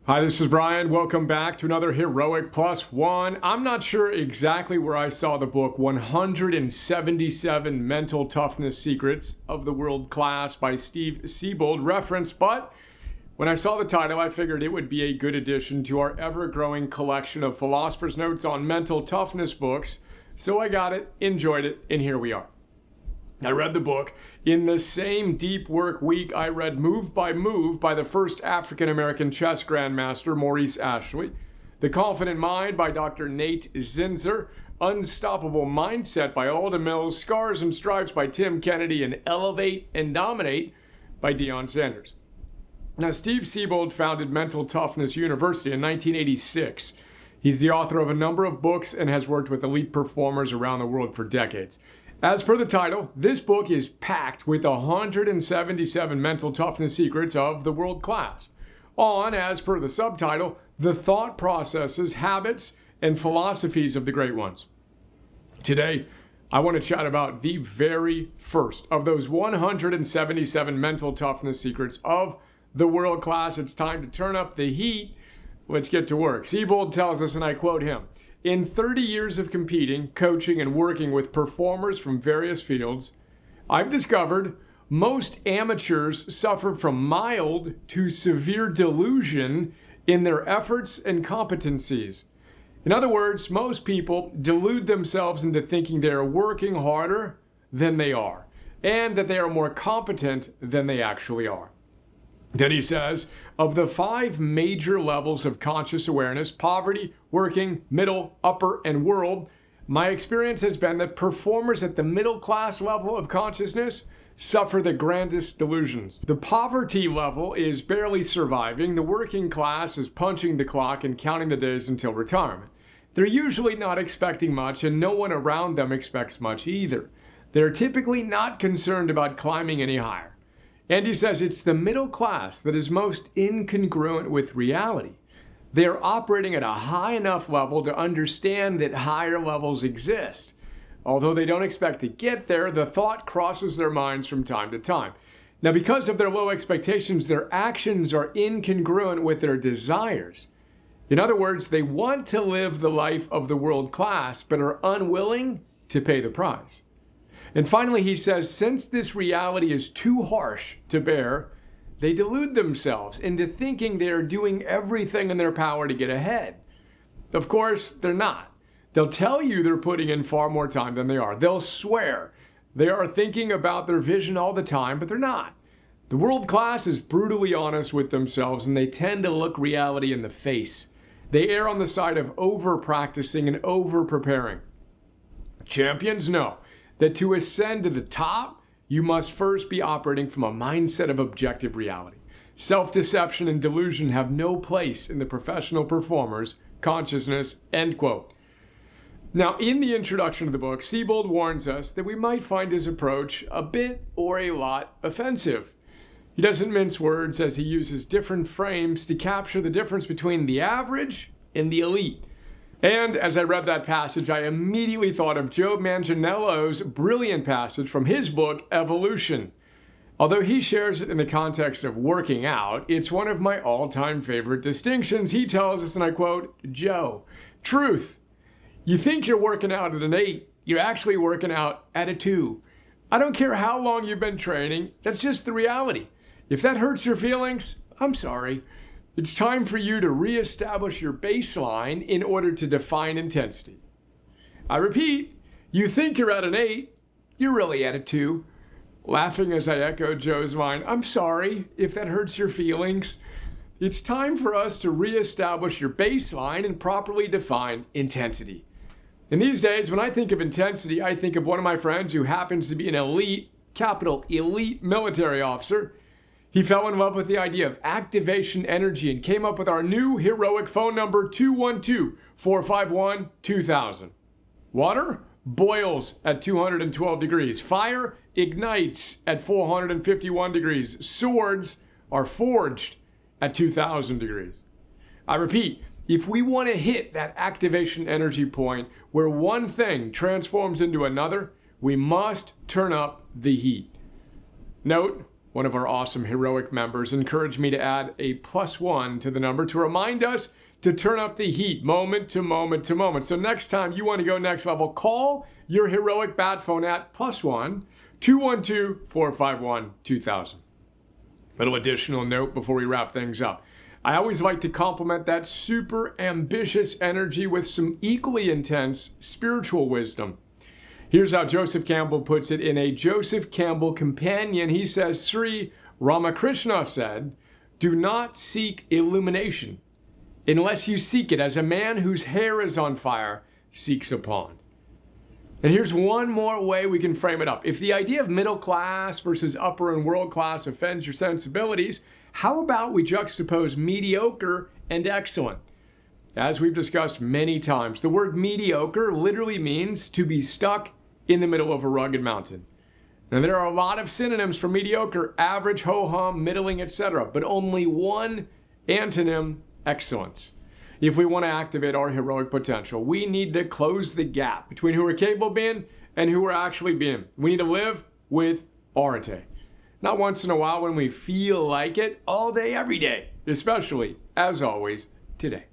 Hi, this is Brian. Welcome back to another Heroic Plus One. I'm not sure exactly where I saw the book 177 Mental Toughness Secrets of the World Class by Steve Siebold referenced, but when I saw the title, I figured it would be a good addition to our ever-growing collection of Philosopher's Notes on mental toughness books. So I got it, enjoyed it, and here we are. I read the book. In the same deep work week, I read Move by Move by the first African-American chess grandmaster, Maurice Ashley, The Confident Mind by Dr. Nate Zinsser, Unstoppable Mindset by Alden Mills, Scars and Stripes by Tim Kennedy, and Elevate and Dominate by Deion Sanders. Now, Steve Siebold founded Mental Toughness University in 1986. He's the author of a number of books and has worked with elite performers around the world for decades. As per the title, this book is packed with 177 mental toughness secrets of the world class. On, as per the subtitle, the thought processes, habits, and philosophies of the great ones. Today, I want to chat about the very first of those 177 mental toughness secrets of the world class. It's time to turn up the heat. Let's get to work. Siebold tells us, and I quote him, "In 30 years of competing, coaching, and working with performers from various fields, I've discovered most amateurs suffer from mild to severe delusion in their efforts and competencies. In other words, most people delude themselves into thinking they are working harder than they are, and that they are more competent than they actually are." Then he says, of the 5 major levels of conscious awareness, poverty, working, middle, upper, and world, my experience has been that performers at the middle class level of consciousness suffer the grandest delusions. The poverty level is barely surviving. The working class is punching the clock and counting the days until retirement. They're usually not expecting much, and no one around them expects much either. They're typically not concerned about climbing any higher. And he says it's the middle class that is most incongruent with reality. They are operating at a high enough level to understand that higher levels exist. Although they don't expect to get there, the thought crosses their minds from time to time. Now, because of their low expectations, their actions are incongruent with their desires. In other words, they want to live the life of the world class, but are unwilling to pay the price. And finally, he says, since this reality is too harsh to bear, they delude themselves into thinking they are doing everything in their power to get ahead. Of course, they're not. They'll tell you they're putting in far more time than they are. They'll swear they are thinking about their vision all the time, but they're not. The world class is brutally honest with themselves, and they tend to look reality in the face. They err on the side of over-practicing and over-preparing. Champions know that to ascend to the top, you must first be operating from a mindset of objective reality. Self-deception and delusion have no place in the professional performer's consciousness, end quote. Now, in the introduction of the book, Siebold warns us that we might find his approach a bit or a lot offensive. He doesn't mince words as he uses different frames to capture the difference between the average and the elite. And as I read that passage, I immediately thought of Joe Manganiello's brilliant passage from his book, Evolution. Although he shares it in the context of working out, it's one of my all-time favorite distinctions. He tells us, and I quote, "Joe, truth. You think you're working out at an 8, you're actually working out at a 2. I don't care how long you've been training, that's just the reality. If that hurts your feelings, I'm sorry. It's time for you to reestablish your baseline in order to define intensity." I repeat, you think you're at an 8, you're really at a 2. Laughing as I echoed Joe's line, I'm sorry if that hurts your feelings. It's time for us to reestablish your baseline and properly define intensity. In these days, when I think of intensity, I think of one of my friends who happens to be an elite, capital elite military officer. He fell in love with the idea of activation energy and came up with our new heroic phone number, 212-451-2000. Water boils at 212 degrees. Fire ignites at 451 degrees. Swords are forged at 2000 degrees. I repeat, if we want to hit that activation energy point where one thing transforms into another, we must turn up the heat. Note, one of our awesome heroic members, encouraged me to add a +1 to the number to remind us to turn up the heat moment to moment to moment. So next time you want to go next level, call your heroic bat phone at +1 212 451 2000. Little additional note before we wrap things up. I always like to complement that super ambitious energy with some equally intense spiritual wisdom. Here's how Joseph Campbell puts it in a Joseph Campbell Companion. He says, Sri Ramakrishna said, "Do not seek illumination unless you seek it as a man whose hair is on fire seeks a pond." And here's one more way we can frame it up. If the idea of middle class versus upper and world class offends your sensibilities, how about we juxtapose mediocre and excellent? As we've discussed many times, the word mediocre literally means to be stuck in the middle of a rugged mountain. Now, there are a lot of synonyms for mediocre: average, ho-hum, middling, etc., but only one antonym: excellence. If we want to activate our heroic potential, we need to close the gap between who we're capable of being and who we're actually being. We need to live with arete. Not once in a while when we feel like it, all day, every day, especially, as always, today.